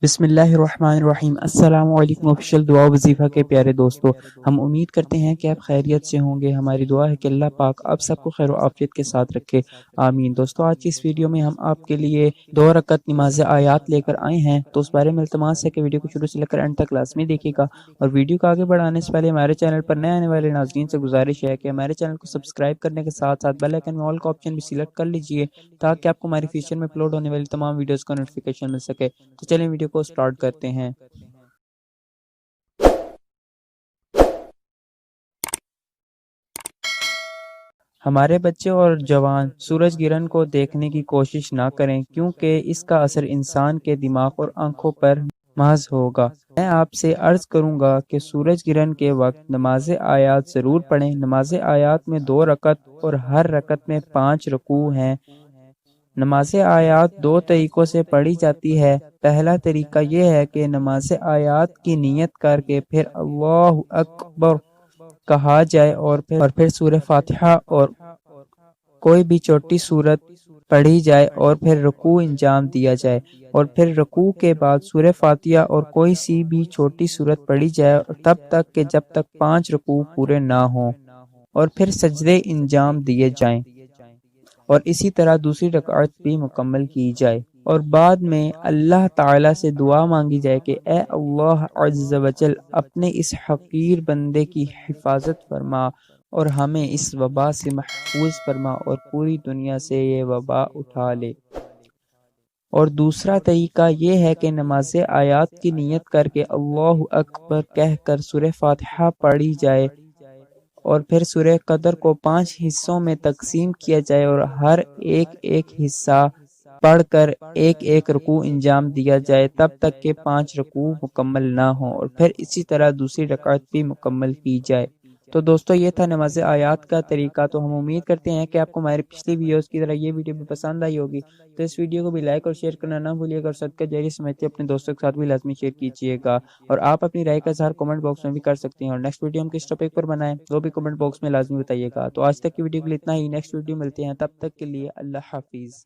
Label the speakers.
Speaker 1: بسم اللہ الرحمن الرحیم۔ السلام علیکم آفیشیل دعا وظیفہ کے پیارے دوستو، ہم امید کرتے ہیں کہ آپ خیریت سے ہوں گے۔ ہماری دعا ہے کہ اللہ پاک آپ سب کو خیر و عافیت کے ساتھ رکھے، آمین۔ دوستو، آج کی اس ویڈیو میں ہم آپ کے لیے 2 رکعت نماز آیات لے کر آئے ہیں، تو اس بارے میں التماس ہے کہ ویڈیو کو شروع سے لے کر اینڈ تک لازمی دیکھیے گا، اور ویڈیو کو آگے بڑھانے سے پہلے ہمارے چینل پر نئے آنے والے ناظرین سے گزارش ہے کہ ہمارے چینل کو سبسکرائب کرنے کے ساتھ ساتھ بیل آئیکن میں آل کا آپشن بھی سلیکٹ کر لیجئے، تاکہ آپ کو ہماری فیوچر میں اپلوڈ ہونے والی تمام ویڈیوز کا نوٹیفیکیشن مل سکے۔ تو چلیں ویڈیو کو سٹارٹ کرتے ہیں۔ ہمارے بچے اور جوان سورج گرہن کو دیکھنے کی کوشش نہ کریں، کیونکہ اس کا اثر انسان کے دماغ اور آنکھوں پر محض ہوگا۔ میں آپ سے عرض کروں گا کہ سورج گرہن کے وقت نماز آیات ضرور پڑھیں۔ نماز آیات میں 2 رکعت اور ہر رکعت میں 5 رکوع ہیں۔ نماز آیات 2 طریقوں سے پڑھی جاتی ہے۔ پہلا طریقہ یہ ہے کہ نماز آیات کی نیت کر کے پھر اللہ اکبر کہا جائے اور پھر سورہ فاتحہ اور کوئی بھی چھوٹی سورت پڑھی جائے اور پھر رکوع انجام دیا جائے، اور پھر رکوع کے بعد سورہ فاتحہ اور کوئی سی بھی چھوٹی سورت پڑھی جائے، اور تب تک کہ جب تک 5 رکوع پورے نہ ہوں، اور پھر سجدے انجام دیے جائیں، اور اسی طرح دوسری رکعت بھی مکمل کی جائے، اور بعد میں اللہ تعالیٰ سے دعا مانگی جائے کہ اے اللہ عز و جل اپنے اس حقیر بندے کی حفاظت فرما اور ہمیں اس وبا سے محفوظ فرما اور پوری دنیا سے یہ وبا اٹھا لے۔ اور دوسرا طریقہ یہ ہے کہ نماز آیات کی نیت کر کے اللہ اکبر کہہ کر سورہ فاتحہ پڑھی جائے، اور پھر سورہ قدر کو 5 حصوں میں تقسیم کیا جائے، اور ہر ایک حصہ پڑھ کر ایک رکوع انجام دیا جائے، تب تک کہ 5 رکوع مکمل نہ ہوں، اور پھر اسی طرح دوسری رکعت بھی مکمل کی جائے۔ تو دوستو، یہ تھا نماز آیات کا طریقہ۔ تو ہم امید کرتے ہیں کہ آپ کو ہماری پچھلی ویڈیوز کی طرح یہ ویڈیو بھی پسند آئی ہوگی۔ تو اس ویڈیو کو بھی لائک اور شیئر کرنا نہ بھولیے گا، اور صدقہ جاری سمجھتے اپنے دوستوں کے ساتھ بھی لازمی شیئر کیجیے گا، اور آپ اپنی رائے کا اظہار کمنٹ باکس میں بھی کر سکتے ہیں، اور نیکسٹ ویڈیو ہم کس ٹاپک پر بنائیں وہ بھی کمنٹ باکس میں لازمی بتائیے گا۔ تو آج تک کی ویڈیو کے لیے اتنا ہی، نیکسٹ ویڈیو ملتے ہیں، تب تک کے لیے اللہ حافظ۔